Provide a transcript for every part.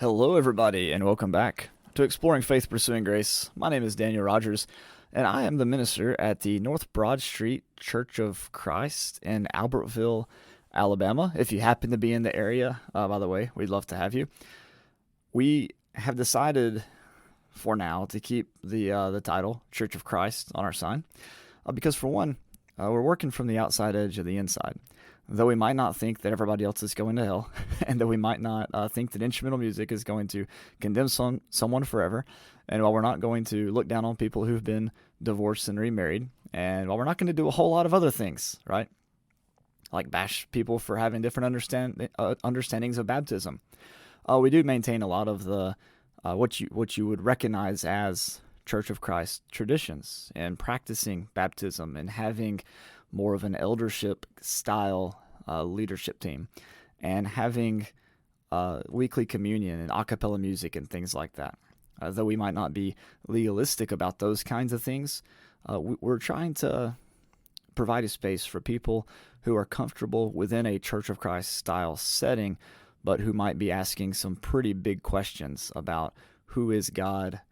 Hello, everybody, and welcome back to Exploring Faith Pursuing Grace. My name is Daniel Rogers, and I am the minister at the North Broad Street Church of Christ in Albertville, Alabama. If you happen to be in the area, by the way, we'd love to have you. We have decided for now to keep the title Church of Christ on our sign because, for one, we're working from the outside edge of the inside. Though we might not think that everybody else is going to hell, and though we might not think that instrumental music is going to condemn someone forever, and while we're not going to look down on people who've been divorced and remarried, and while we're not going to do a whole lot of other things, right? Like bash people for having different understandings of baptism. We do maintain a lot of the what you would recognize as Church of Christ traditions and practicing baptism and having more of an eldership style leadership team and having weekly communion and a cappella music and things like that. Though we might not be legalistic about those kinds of things, we're trying to provide a space for people who are comfortable within a Church of Christ style setting, but who might be asking some pretty big questions about who is God,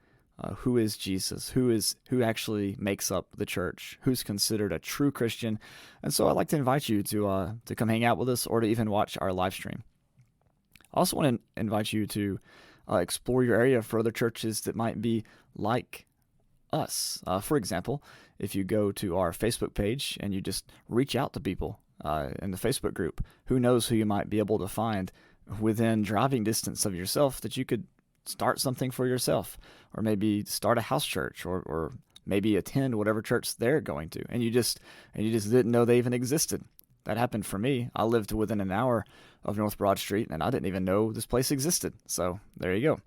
who is Jesus, who actually makes up the church, who's considered a true Christian. And so I'd like to invite you to come hang out with us or to even watch our live stream. I also want to invite you to explore your area for other churches that might be like us. For example, if you go to our Facebook page and you just reach out to people in the Facebook group, who knows who you might be able to find within driving distance of yourself that you could start something for yourself, or maybe start a house church, or maybe attend whatever church they're going to, and you just didn't know they even existed. That happened for me. I lived within an hour of North Broad Street, and I didn't even know this place existed. So there you go.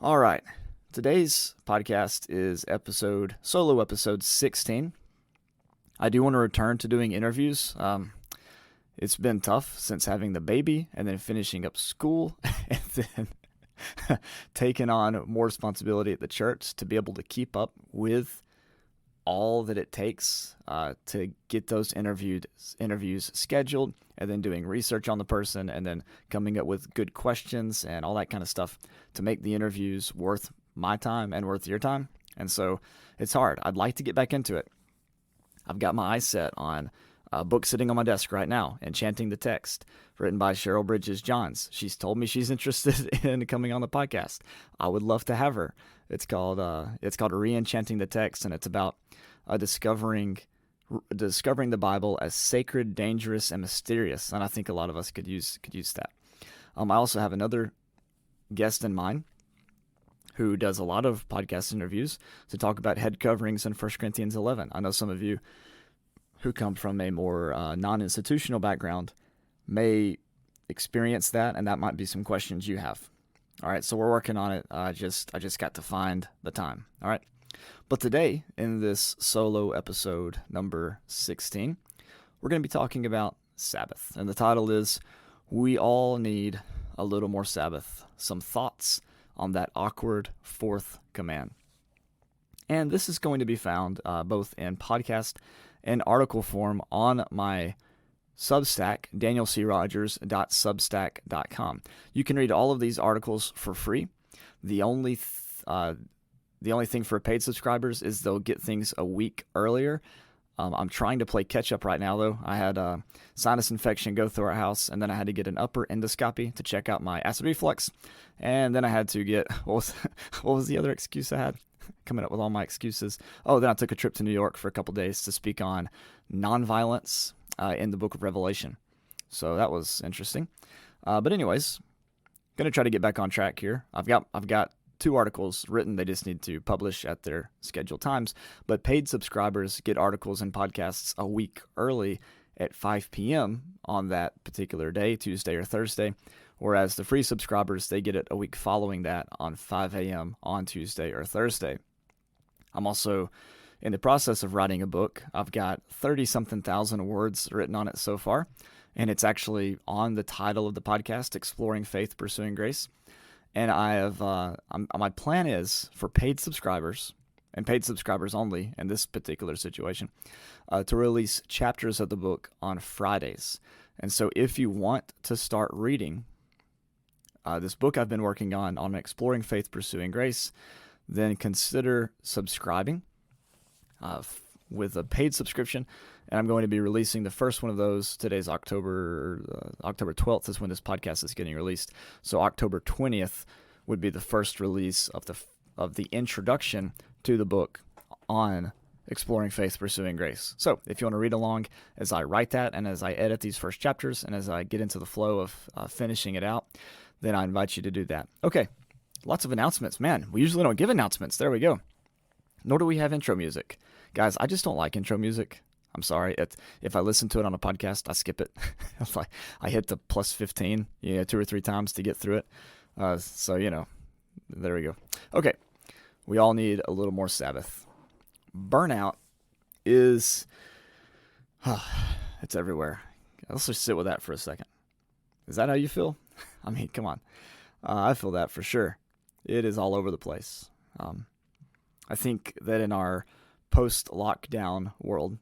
All right, today's podcast is solo episode 16. I do want to return to doing interviews. It's been tough since having the baby and then finishing up school and then taking on more responsibility at the church to be able to keep up with all that it takes to get those interviews scheduled, and then doing research on the person, and then coming up with good questions and all that kind of stuff to make the interviews worth my time and worth your time. And so it's hard. I'd like to get back into it. I've got my eyes set on a book sitting on my desk right now, Enchanting the Text, written by Cheryl Bridges Johns. She's told me she's interested in coming on the podcast. I would love to have her. It's called Re-Enchanting the Text, and it's about discovering the Bible as sacred, dangerous, and mysterious. And I think a lot of us could use that. I also have another guest in mind who does a lot of podcast interviews to talk about head coverings in 1 Corinthians 11. I know some of you who come from a more non-institutional background may experience that, and that might be some questions you have. All right, so we're working on it. I just got to find the time. All right, but today in this solo episode number 16, we're going to be talking about Sabbath, and the title is "We All Need a Little More Sabbath: Some Thoughts on That Awkward Fourth Command." And this is going to be found both in podcast and article form on my Substack, danielcrogers.substack.com. You can read all of these articles for free. The only thing for paid subscribers is they'll get things a week earlier. I'm trying to play catch up right now, though. I had a sinus infection go through our house, and then I had to get an upper endoscopy to check out my acid reflux, and then I had to get what was the other excuse I had? Coming up with all my excuses. Oh, then I took a trip to New York for a couple days to speak on nonviolence in the book of Revelation. So that was interesting. But anyways, going to try to get back on track here. I've got 2 articles written. They just need to publish at their scheduled times. But paid subscribers get articles and podcasts a week early at 5 p.m. on that particular day, Tuesday or Thursday. Whereas the free subscribers, they get it a week following that on 5 a.m. on Tuesday or Thursday. I'm also in the process of writing a book. I've got 30-something thousand words written on it so far, and it's actually on the title of the podcast, Exploring Faith Pursuing Grace. And I have my plan is for paid subscribers, and paid subscribers only in this particular situation, to release chapters of the book on Fridays. And so if you want to start reading this book I've been working on exploring faith, pursuing grace, then consider subscribing with a paid subscription. And I'm going to be releasing the first one of those. Today's October 12th is when this podcast is getting released. So October 20th would be the first release of the introduction to the book on exploring faith, pursuing grace. So if you want to read along as I write that and as I edit these first chapters and as I get into the flow of finishing it out, then I invite you to do that. Okay, lots of announcements. Man, we usually don't give announcements. There we go. Nor do we have intro music. Guys, I just don't like intro music. I'm sorry. If I listen to it on a podcast, I skip it. I hit the plus 15, 2 or 3 times to get through it. So, there we go. Okay, we all need a little more Sabbath. Burnout is, it's everywhere. Let's just sit with that for a second. Is that how you feel? I mean, come on. I feel that for sure. It is all over the place. I think that in our post-lockdown world,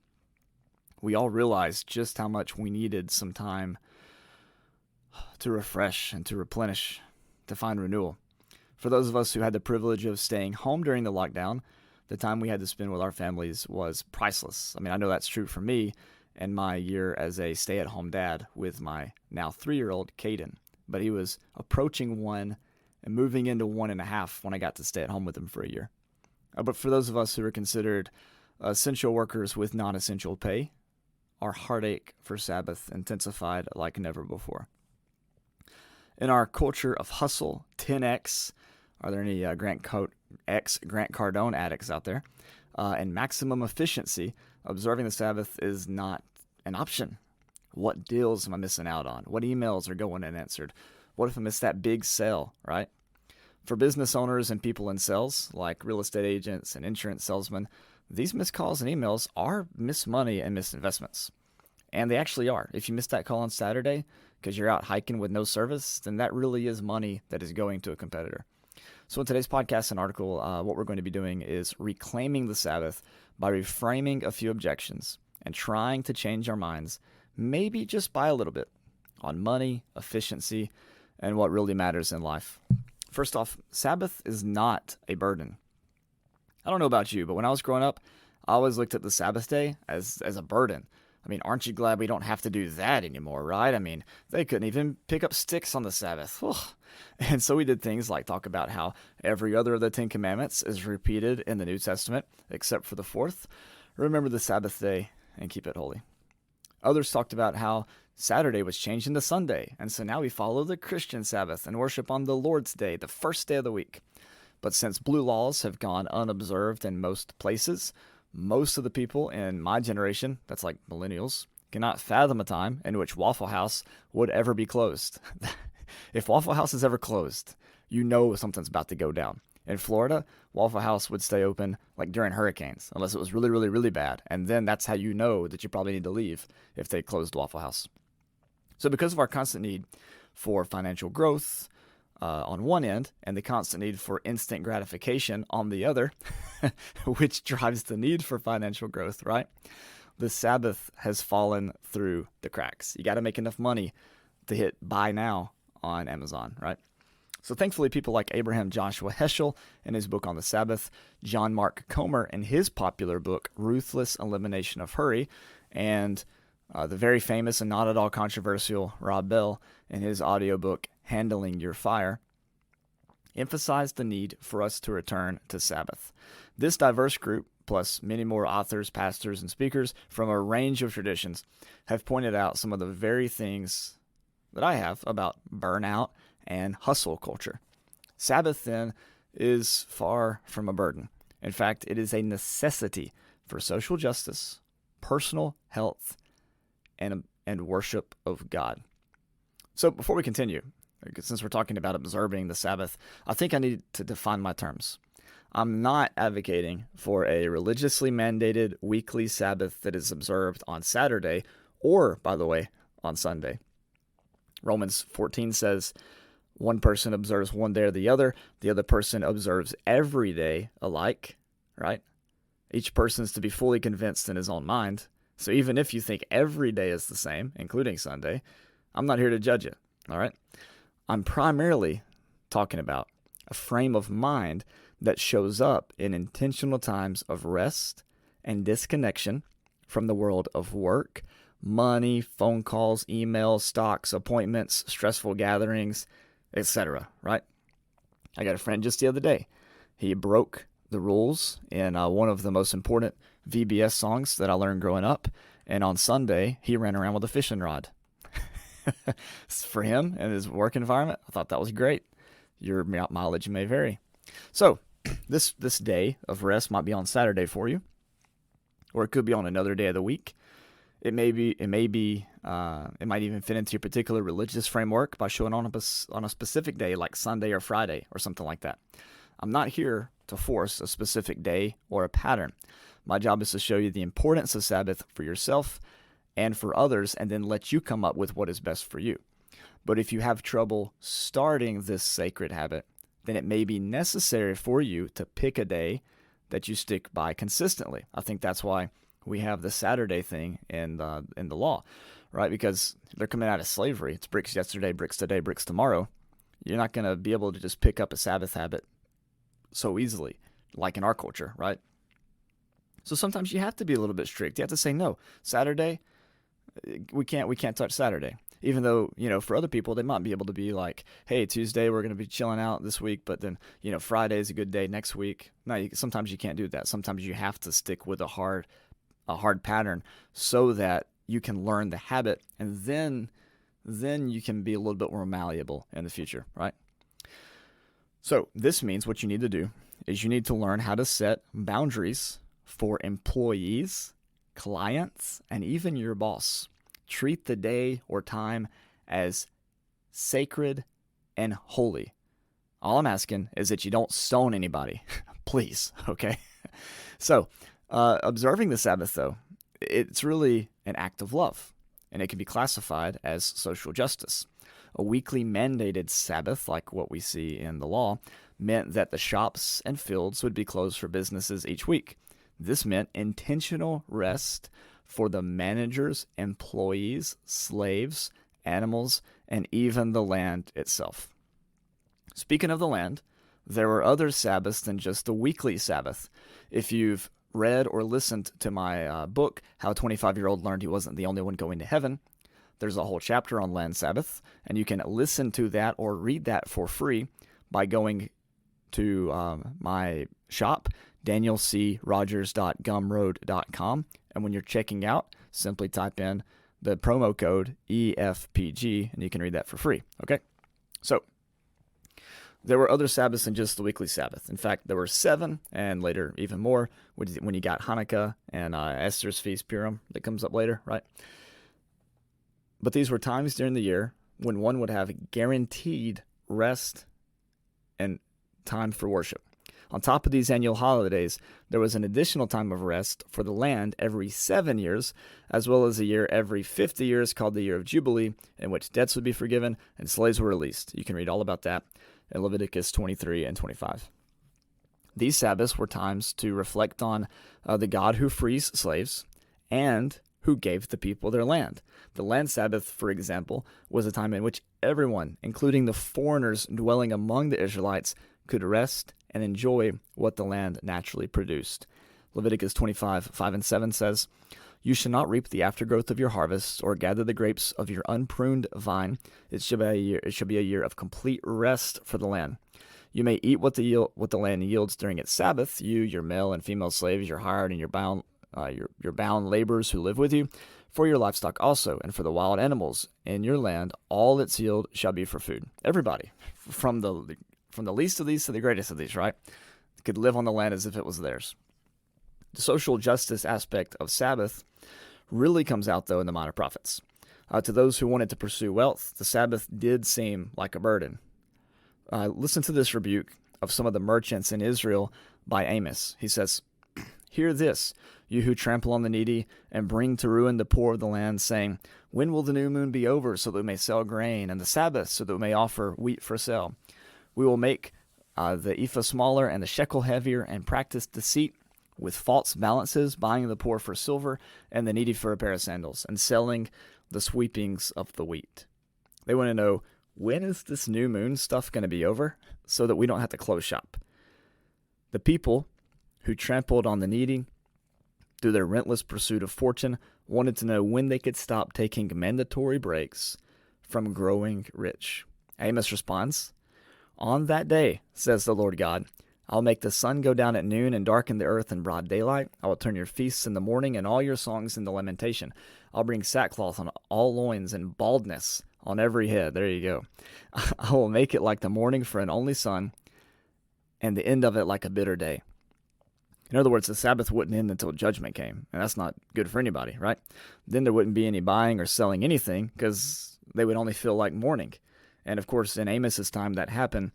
we all realized just how much we needed some time to refresh and to replenish, to find renewal. For those of us who had the privilege of staying home during the lockdown, the time we had to spend with our families was priceless. I mean, I know that's true for me and my year as a stay-at-home dad with my now 3-year-old Cayden. But he was approaching 1 and moving into 1.5 when I got to stay at home with him for a year. But for those of us who are considered essential workers with non-essential pay, our heartache for Sabbath intensified like never before. In our culture of hustle, 10X, are there any Grant Cardone addicts out there? And maximum efficiency, observing the Sabbath is not an option. What deals am I missing out on? What emails are going unanswered? What if I miss that big sale, right? For business owners and people in sales, like real estate agents and insurance salesmen, these missed calls and emails are missed money and missed investments. And they actually are. If you missed that call on Saturday because you're out hiking with no service, then that really is money that is going to a competitor. So in today's podcast and article, what we're going to be doing is reclaiming the Sabbath by reframing a few objections and trying to change our minds, maybe just by a little bit, on money, efficiency, and what really matters in life. First off, Sabbath is not a burden. I don't know about you, but when I was growing up, I always looked at the Sabbath day as a burden. I mean, aren't you glad we don't have to do that anymore, right? I mean, they couldn't even pick up sticks on the Sabbath. Ugh. And so we did things like talk about how every other of the 10 Commandments is repeated in the New Testament, except for the 4th. Remember the Sabbath day and keep it holy. Others talked about how Saturday was changed into Sunday, and so now we follow the Christian Sabbath and worship on the Lord's Day, the first day of the week. But since blue laws have gone unobserved in most places, most of the people in my generation, that's like millennials, cannot fathom a time in which Waffle House would ever be closed. If Waffle House is ever closed, you know something's about to go down. In Florida, Waffle House would stay open like during hurricanes, unless it was really, really, really bad. And then that's how you know that you probably need to leave if they closed Waffle House. So because of our constant need for financial growth on one end and the constant need for instant gratification on the other, which drives the need for financial growth, right? The Sabbath has fallen through the cracks. You got to make enough money to hit buy now on Amazon, right? So thankfully, people like Abraham Joshua Heschel in his book on the Sabbath, John Mark Comer in his popular book, Ruthless Elimination of Hurry, and the very famous and not at all controversial Rob Bell in his audiobook, Handling Your Fire, emphasized the need for us to return to Sabbath. This diverse group, plus many more authors, pastors, and speakers from a range of traditions, have pointed out some of the very things that I have about burnout and hustle culture. Sabbath, then, is far from a burden. In fact, it is a necessity for social justice, personal health, and worship of God. So before we continue, since we're talking about observing the Sabbath, I think I need to define my terms. I'm not advocating for a religiously mandated weekly Sabbath that is observed on Saturday or, by the way, on Sunday. Romans 14 says, one person observes one day or the other person observes every day alike, right? Each person is to be fully convinced in his own mind. So even if you think every day is the same, including Sunday, I'm not here to judge you, all right? I'm primarily talking about a frame of mind that shows up in intentional times of rest and disconnection from the world of work, money, phone calls, emails, stocks, appointments, stressful gatherings, etc., right? I got a friend just the other day. He broke the rules in one of the most important VBS songs that I learned growing up, and on Sunday, he ran around with a fishing rod. For him and his work environment, I thought that was great. Your mileage may vary. So, this day of rest might be on Saturday for you, or it could be on another day of the week. It might even fit into your particular religious framework by showing on a specific day like Sunday or Friday or something like that. I'm not here to force a specific day or a pattern. My job is to show you the importance of Sabbath for yourself and for others, and then let you come up with what is best for you. But if you have trouble starting this sacred habit, then it may be necessary for you to pick a day that you stick by consistently. I think that's why we have the Saturday thing in the law, right? Because they're coming out of slavery. It's bricks yesterday, bricks today, bricks tomorrow. You're not going to be able to just pick up a Sabbath habit so easily, like in our culture, right? So sometimes you have to be a little bit strict. You have to say, no, Saturday, we can't touch Saturday. Even though, for other people, they might be able to be like, hey, Tuesday, we're going to be chilling out this week, but then, Friday is a good day next week. No, sometimes you can't do that. Sometimes you have to stick with a hard pattern so that you can learn the habit, and then you can be a little bit more malleable in the future, right? So this means what you need to do is you need to learn how to set boundaries for employees, clients, and even your boss. Treat the day or time as sacred and holy. All I'm asking is that you don't stone anybody. Please, okay? So, observing the Sabbath, though, it's really an act of love, and it can be classified as social justice. A weekly mandated Sabbath, like what we see in the law, meant that the shops and fields would be closed for businesses each week. This meant intentional rest for the managers, employees, slaves, animals, and even the land itself. Speaking of the land, there were other Sabbaths than just the weekly Sabbath. If you've read or listened to my book, How a 25-Year-Old Learned He Wasn't the Only One Going to Heaven, there's a whole chapter on land Sabbath, and you can listen to that or read that for free by going to my shop, danielcrogers.gumroad.com, and when you're checking out, simply type in the promo code EFPG, and you can read that for free, okay? So, there were other Sabbaths than just the weekly Sabbath. In fact, there were 7, and later even more, when you got Hanukkah and Esther's Feast Purim that comes up later, right? But these were times during the year when one would have guaranteed rest and time for worship. On top of these annual holidays, there was an additional time of rest for the land every 7 years, as well as a year every 50 years called the Year of Jubilee, in which debts would be forgiven and slaves were released. You can read all about that in Leviticus 23 and 25. These Sabbaths were times to reflect on the God who frees slaves and who gave the people their land. The land Sabbath, for example, was a time in which everyone, including the foreigners dwelling among the Israelites, could rest and enjoy what the land naturally produced. Leviticus 25, 5 and 7 says, "You shall not reap the aftergrowth of your harvest, or gather the grapes of your unpruned vine. It shall be a year of complete rest for the land. You may eat what the land yields during its Sabbath, you, your male and female slaves, your hired and your bound laborers who live with you, for your livestock also, and for the wild animals in your land, all its yield shall be for food." Everybody, from the least of these to the greatest of these, right, could live on the land as if it was theirs. The social justice aspect of Sabbath really comes out, though, in the Minor Prophets. To those who wanted to pursue wealth, the Sabbath did seem like a burden. Listen to this rebuke of some of the merchants in Israel by Amos. He says, "Hear this, you who trample on the needy and bring to ruin the poor of the land, saying, when will the new moon be over so that we may sell grain, and the Sabbath so that we may offer wheat for sale? We will make the ephah smaller and the shekel heavier, and practice deceit with false balances, buying the poor for silver and the needy for a pair of sandals, and selling the sweepings of the wheat." They want to know, when is this new moon stuff going to be over so that we don't have to close shop? The people who trampled on the needy through their relentless pursuit of fortune wanted to know when they could stop taking mandatory breaks from growing rich. Amos responds, "On that day, says the Lord God, I'll make the sun go down at noon and darken the earth in broad daylight. I will turn your feasts in the morning and all your songs into lamentation. I'll bring sackcloth on all loins and baldness on every head." There you go. "I will make it like the morning for an only son, and the end of it like a bitter day." In other words, the Sabbath wouldn't end until judgment came, and that's not good for anybody, right? Then there wouldn't be any buying or selling anything because they would only feel like mourning. And of course, in Amos's time, that happened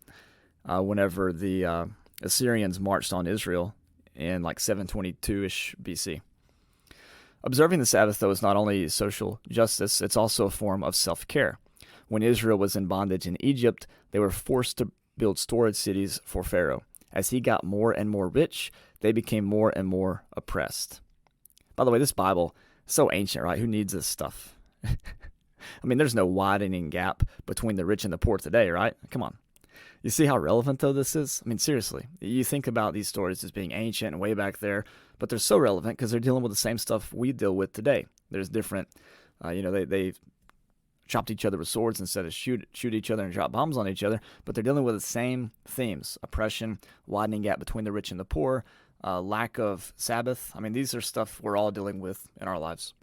whenever the Assyrians marched on Israel in like 722-ish BC. Observing the Sabbath, though, is not only social justice, it's also a form of self-care. When Israel was in bondage in Egypt, they were forced to build storage cities for Pharaoh. As he got more and more rich, they became more and more oppressed. By the way, this Bible is so ancient, right? Who needs this stuff? I mean, there's no widening gap between the rich and the poor today, right? Come on. You see how relevant, though, this is? I mean, seriously, you think about these stories as being ancient and way back there, but they're so relevant because they're dealing with the same stuff we deal with today. There's different, they chopped each other with swords instead of shoot each other and drop bombs on each other, but they're dealing with the same themes: oppression, widening gap between the rich and the poor, lack of Sabbath. I mean, these are stuff we're all dealing with in our lives.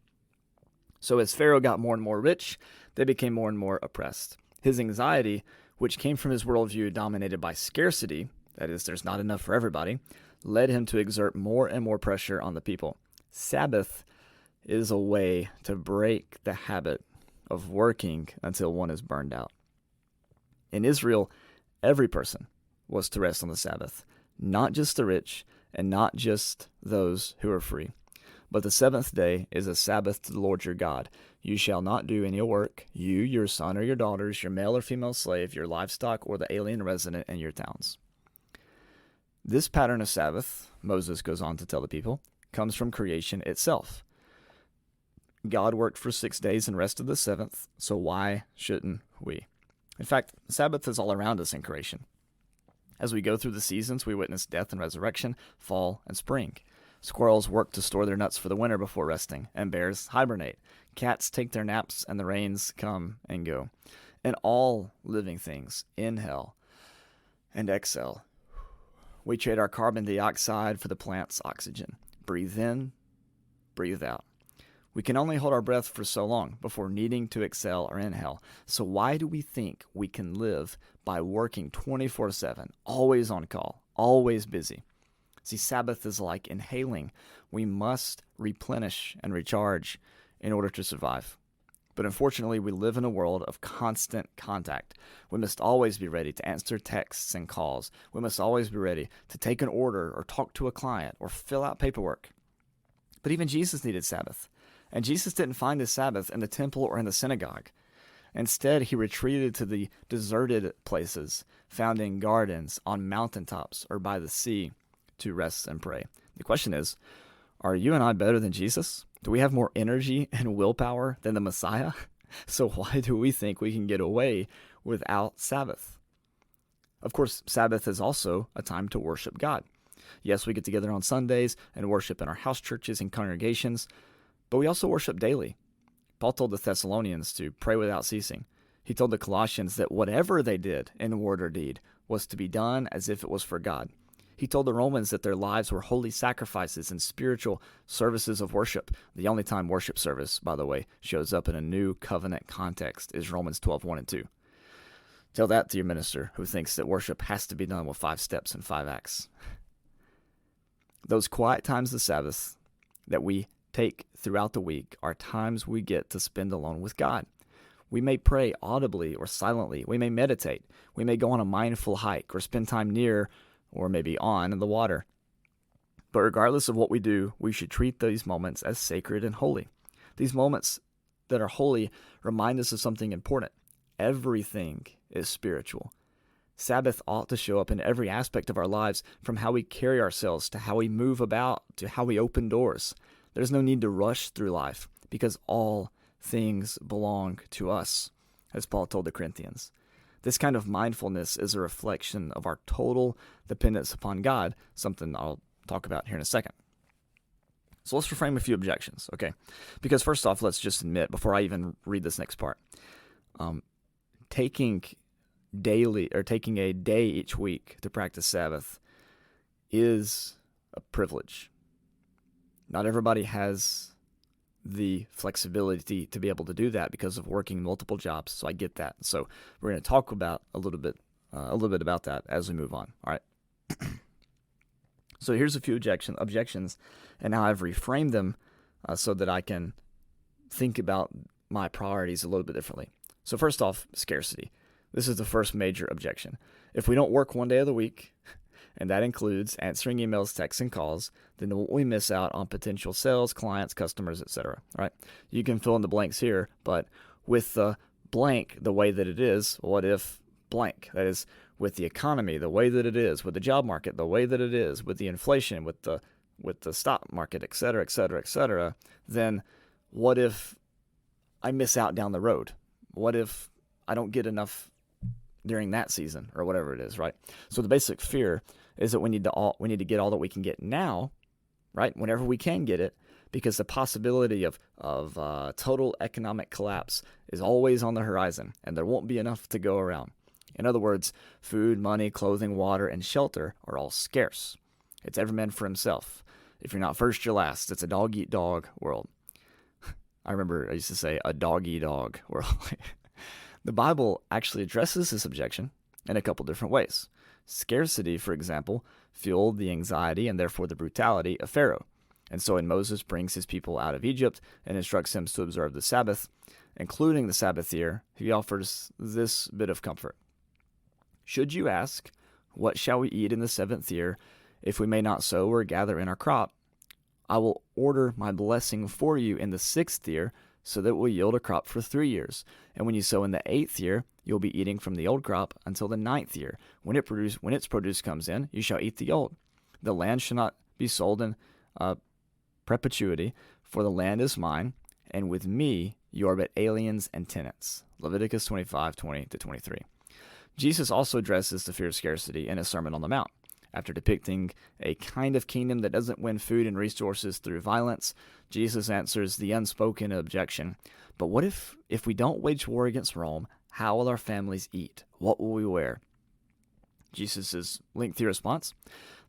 So as Pharaoh got more and more rich, they became more and more oppressed. His anxiety, which came from his worldview dominated by scarcity, that is, there's not enough for everybody, led him to exert more and more pressure on the people. Sabbath is a way to break the habit of working until one is burned out. In Israel, every person was to rest on the Sabbath, not just the rich and not just those who are free. But the seventh day is a Sabbath to the Lord your God. You shall not do any work, you, your son or your daughters, your male or female slave, your livestock, or the alien resident in your towns. This pattern of Sabbath, Moses goes on to tell the people, comes from creation itself. God worked for 6 days and rested the seventh, so why shouldn't we? In fact, Sabbath is all around us in creation. As we go through the seasons, we witness death and resurrection, fall and spring. Squirrels work to store their nuts for the winter before resting, and bears hibernate. Cats take their naps, and the rains come and go. And all living things inhale and exhale. We trade our carbon dioxide for the plant's oxygen. Breathe in, breathe out. We can only hold our breath for so long before needing to exhale or inhale. So why do we think we can live by working 24/7, always on call, always busy? See, Sabbath is like inhaling. We must replenish and recharge in order to survive. But unfortunately, we live in a world of constant contact. We must always be ready to answer texts and calls. We must always be ready to take an order or talk to a client or fill out paperwork. But even Jesus needed Sabbath. And Jesus didn't find his Sabbath in the temple or in the synagogue. Instead, he retreated to the deserted places found in gardens, on mountaintops, or by the sea to rest and pray. The question is, are you and I better than Jesus? Do we have more energy and willpower than the Messiah? So why do we think we can get away without Sabbath? Of course, Sabbath is also a time to worship God. Yes, we get together on Sundays and worship in our house churches and congregations, but we also worship daily. Paul told the Thessalonians to pray without ceasing. He told the Colossians that whatever they did in word or deed was to be done as if it was for God. He told the Romans that their lives were holy sacrifices and spiritual services of worship. The only time worship service, by the way, shows up in a new covenant context is Romans 12:1 and 2. Tell that to your minister who thinks that worship has to be done with 5 steps and 5 acts. Those quiet times of Sabbath that we take throughout the week are times we get to spend alone with God. We may pray audibly or silently. We may meditate. We may go on a mindful hike or spend time near or maybe on the water. But regardless of what we do, we should treat these moments as sacred and holy. These moments that are holy remind us of something important. Everything is spiritual. Sabbath ought to show up in every aspect of our lives, from how we carry ourselves to how we move about to how we open doors. There's no need to rush through life because all things belong to us, as Paul told the Corinthians. This kind of mindfulness is a reflection of our total dependence upon God, something I'll talk about here in a second. So let's reframe a few objections, okay? Because first off, let's just admit, before I even read this next part, taking a day each week to practice Sabbath is a privilege. Not everybody has the flexibility to be able to do that because of working multiple jobs. So I get that. So we're going to talk about a little bit about that as we move on. All right. So here's a few objections, and how I've reframed them so that I can think about my priorities a little bit differently. So first off, scarcity. This is the first major objection. If we don't work one day of the week, and that includes answering emails, texts, and calls, then we miss out on potential sales, clients, customers, etc. Right? You can fill in the blanks here, but with the blank the way that it is, what if blank? That is, with the economy the way that it is, with the job market the way that it is, with the inflation, with the stock market, etc., etc., etc., then what if I miss out down the road? What if I don't get enough during that season or whatever it is, right? So the basic fear is that we need to get all that we can get now, right? Whenever we can get it, because the possibility of total economic collapse is always on the horizon, and there won't be enough to go around. In other words, food, money, clothing, water, and shelter are all scarce. It's every man for himself. If you're not first, you're last. It's a dog-eat-dog world. I remember I used to say a dog-eat-dog world. The Bible actually addresses this objection in a couple different ways. Scarcity, for example, fueled the anxiety and therefore the brutality of Pharaoh. And so when Moses brings his people out of Egypt and instructs them to observe the Sabbath, including the Sabbath year, he offers this bit of comfort. Should you ask, what shall we eat in the 7th year, if we may not sow or gather in our crop? I will order my blessing for you in the 6th year, so that it will yield a crop for 3 years. And when you sow in the 8th year, you'll be eating from the old crop until the 9th year. When its produce comes in, you shall eat the old. The land shall not be sold in perpetuity, for the land is mine, and with me you are but aliens and tenants. Leviticus 25:20-23. Jesus also addresses the fear of scarcity in his Sermon on the Mount. After depicting a kind of kingdom that doesn't win food and resources through violence, Jesus answers the unspoken objection. But what if we don't wage war against Rome, how will our families eat? What will we wear? Jesus' lengthy response,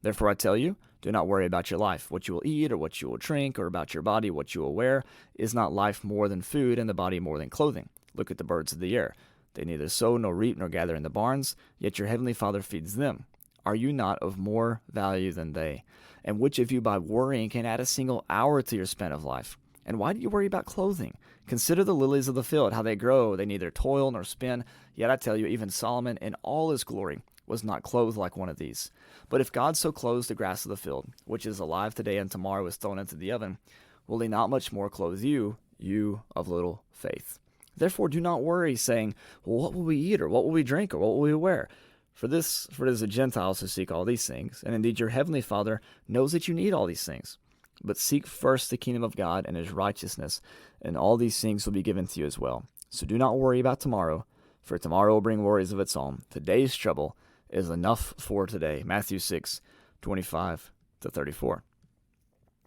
therefore I tell you, do not worry about your life, what you will eat or what you will drink, or about your body, what you will wear. Is not life more than food, and the body more than clothing? Look at the birds of the air. They neither sow nor reap nor gather in the barns, yet your heavenly Father feeds them. Are you not of more value than they? And which of you by worrying can add a single hour to your span of life? And why do you worry about clothing? Consider the lilies of the field, how they grow. They neither toil nor spin. Yet I tell you, even Solomon in all his glory was not clothed like one of these. But if God so clothes the grass of the field, which is alive today and tomorrow is thrown into the oven, will he not much more clothe you, you of little faith? Therefore do not worry, saying, well, what will we eat, or what will we drink, or what will we wear? For it is the Gentiles who seek all these things, and indeed your heavenly Father knows that you need all these things. But seek first the kingdom of God and his righteousness, and all these things will be given to you as well. So do not worry about tomorrow, for tomorrow will bring worries of its own. Today's trouble is enough for today. Matthew 6:25-34.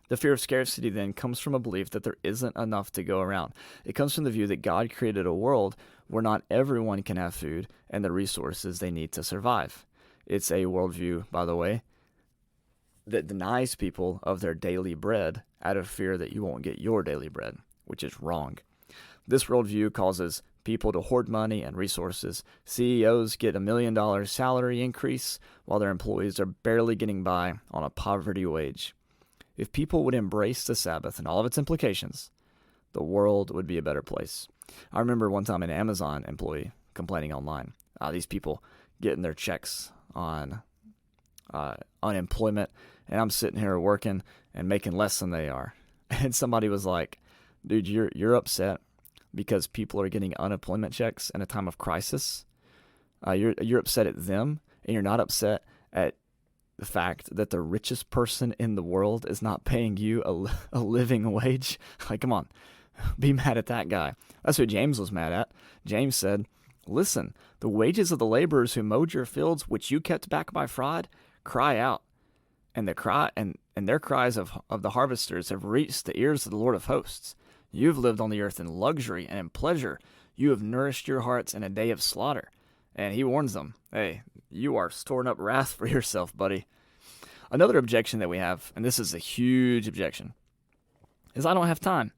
The fear of scarcity then comes from a belief that there isn't enough to go around. It comes from the view that God created a world where not everyone can have food and the resources they need to survive. It's a worldview, by the way, that denies people of their daily bread out of fear that you won't get your daily bread, which is wrong. This worldview causes people to hoard money and resources. CEOs get $1 million salary increase while their employees are barely getting by on a poverty wage. If people would embrace the Sabbath and all of its implications, the world would be a better place. I remember one time an Amazon employee complaining online. These people getting their checks on unemployment, and I'm sitting here working and making less than they are. And somebody was like, dude, you're upset because people are getting unemployment checks in a time of crisis. You're upset at them, and you're not upset at the fact that the richest person in the world is not paying you a living wage. Like, come on, be mad at that guy. That's what James was mad at. James said, Listen, the wages of the laborers who mowed your fields, which you kept back by fraud, cry out, and their cries of the harvesters have reached the ears of the Lord of hosts. You've lived on the earth in luxury and in pleasure. You have nourished your hearts in a day of slaughter. And he warns them, hey, you are storing up wrath for yourself, buddy. Another objection that we have, and this is a huge objection, is I don't have time.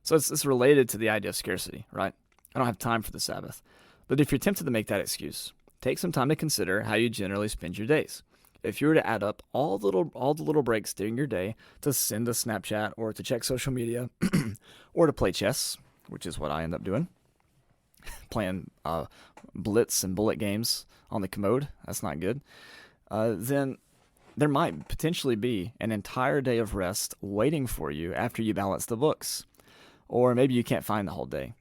So it's related to the idea of scarcity, right? I don't have time for the Sabbath. But if you're tempted to make that excuse, take some time to consider how you generally spend your days. If you were to add up all the little breaks during your day to send a Snapchat or to check social media or to play chess, which is what I end up doing, playing blitz and bullet games on the commode, that's not good, then there might potentially be an entire day of rest waiting for you after you balance the books. Or maybe you can't find the whole day.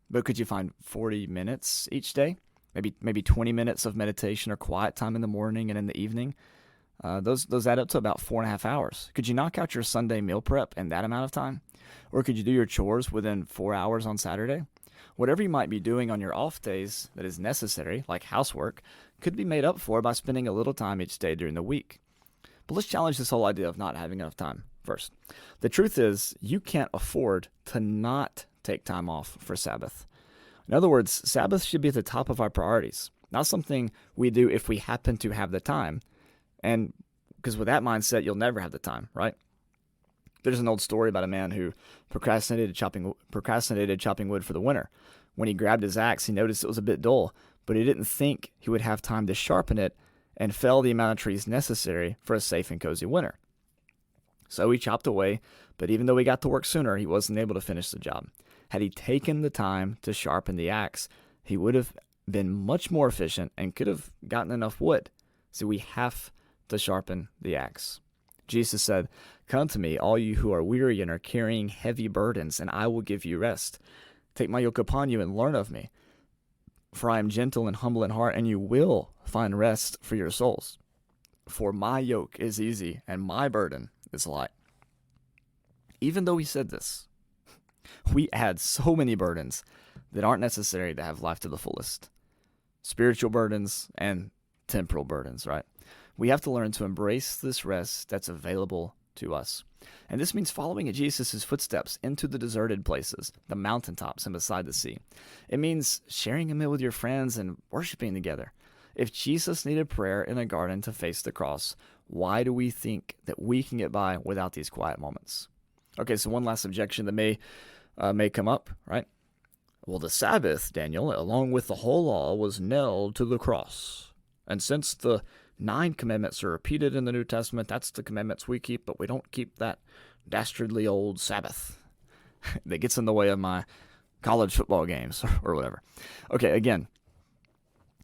But could you find 40 minutes each day? Maybe 20 minutes of meditation or quiet time in the morning and in the evening? Those add up to about 4.5 hours. Could you knock out your Sunday meal prep in that amount of time? Or could you do your chores within 4 hours on Saturday? Whatever you might be doing on your off days that is necessary, like housework, could be made up for by spending a little time each day during the week. But let's challenge this whole idea of not having enough time first. The truth is, you can't afford to not take time off for Sabbath. In other words, Sabbath should be at the top of our priorities, not something we do if we happen to have the time. And because with that mindset, you'll never have the time, right? There's an old story about a man who procrastinated chopping wood for the winter. When he grabbed his axe, he noticed it was a bit dull, but he didn't think he would have time to sharpen it and fell the amount of trees necessary for a safe and cozy winter. So he chopped away, but even though he got to work sooner, he wasn't able to finish the job. Had he taken the time to sharpen the axe, he would have been much more efficient and could have gotten enough wood. So we have to sharpen the axe. Jesus said, "Come to me, all you who are weary and are carrying heavy burdens, and I will give you rest. Take my yoke upon you and learn of me, for I am gentle and humble in heart, and you will find rest for your souls. For my yoke is easy and my burden is light." Even though he said this, we add so many burdens that aren't necessary to have life to the fullest. Spiritual burdens and temporal burdens, right? We have to learn to embrace this rest that's available to us. And this means following in Jesus' footsteps into the deserted places, the mountaintops and beside the sea. It means sharing a meal with your friends and worshiping together. If Jesus needed prayer in a garden to face the cross, why do we think that we can get by without these quiet moments? Okay, so one last objection that may come up, right? Well, the Sabbath, Daniel, along with the whole law, was nailed to the cross. And since the 9 commandments are repeated in the New Testament, that's the commandments we keep, but we don't keep that dastardly old Sabbath that gets in the way of my college football games or whatever. Okay, again,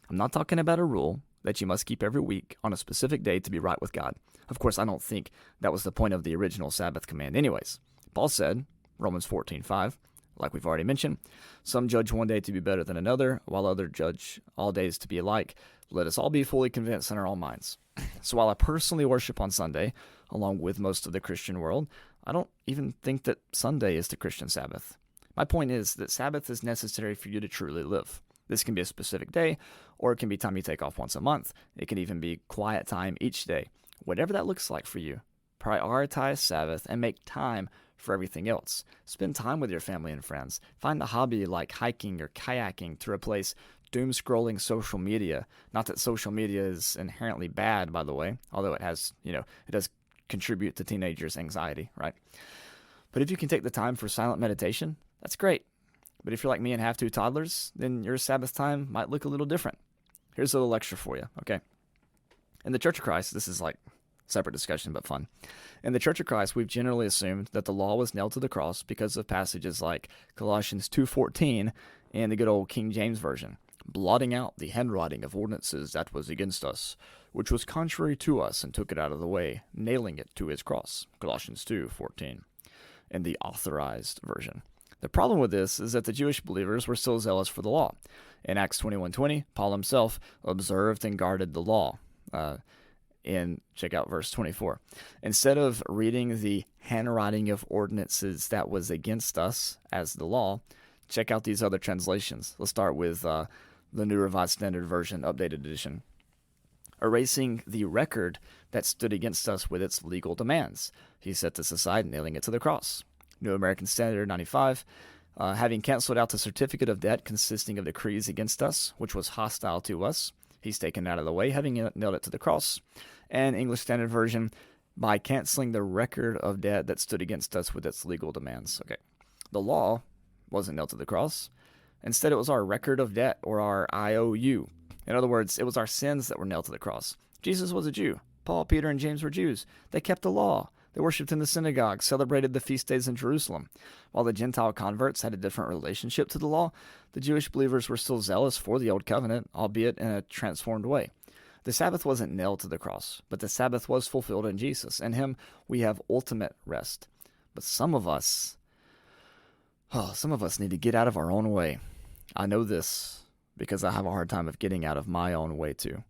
I'm not talking about a rule that you must keep every week on a specific day to be right with God. Of course, I don't think that was the point of the original Sabbath command anyways. Paul said, Romans 14:5, like we've already mentioned, some judge one day to be better than another, while others judge all days to be alike. Let us all be fully convinced in our own minds. So while I personally worship on Sunday, along with most of the Christian world, I don't even think that Sunday is the Christian Sabbath. My point is that Sabbath is necessary for you to truly live. This can be a specific day, or it can be time you take off once a month. It can even be quiet time each day. Whatever that looks like for you, prioritize Sabbath and make time for everything else. Spend time with your family and friends. Find a hobby like hiking or kayaking to replace doom-scrolling social media. Not that social media is inherently bad, by the way, although it has, it does contribute to teenagers' anxiety, right? But if you can take the time for silent meditation, that's great. But if you're like me and have 2 toddlers, then your Sabbath time might look a little different. Here's a little lecture for you, okay? In the Church of Christ, this is like separate discussion, but fun. In the Church of Christ, we've generally assumed that the law was nailed to the cross because of passages like Colossians 2:14 and the good old King James Version, blotting out the handwriting of ordinances that was against us, which was contrary to us, and took it out of the way, nailing it to his cross, Colossians 2:14, in the Authorized Version. The problem with this is that the Jewish believers were still zealous for the law. In Acts 21:20, Paul himself observed and guarded the law. Check out verse 24. Instead of reading the handwriting of ordinances that was against us as the law, check out these other translations. Let's start with the the New Revised Standard Version, updated edition. Erasing the record that stood against us with its legal demands. He set this aside, nailing it to the cross. New American Standard 95, having canceled out the certificate of debt consisting of decrees against us, which was hostile to us. He's taken it out of the way, having nailed it to the cross. And English Standard Version, by canceling the record of debt that stood against us with its legal demands. Okay, the law wasn't nailed to the cross. Instead, it was our record of debt, or our IOU. In other words, it was our sins that were nailed to the cross. Jesus was a Jew. Paul, Peter, and James were Jews. They kept the law. They worshipped in the synagogue, celebrated the feast days in Jerusalem. While the Gentile converts had a different relationship to the law, the Jewish believers were still zealous for the Old Covenant, albeit in a transformed way. The Sabbath wasn't nailed to the cross, but the Sabbath was fulfilled in Jesus. In him, we have ultimate rest. But some of us need to get out of our own way. I know this because I have a hard time of getting out of my own way too.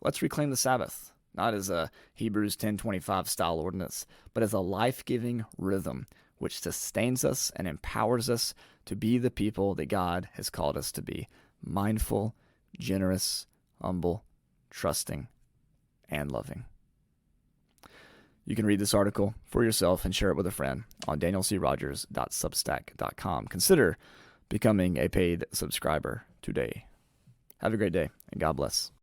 Let's reclaim the Sabbath, not as a Hebrews 10:25 style ordinance, but as a life-giving rhythm which sustains us and empowers us to be the people that God has called us to be: mindful, generous, humble, trusting, and loving. You can read this article for yourself and share it with a friend on danielcrogers.substack.com. Consider becoming a paid subscriber today. Have a great day, and God bless.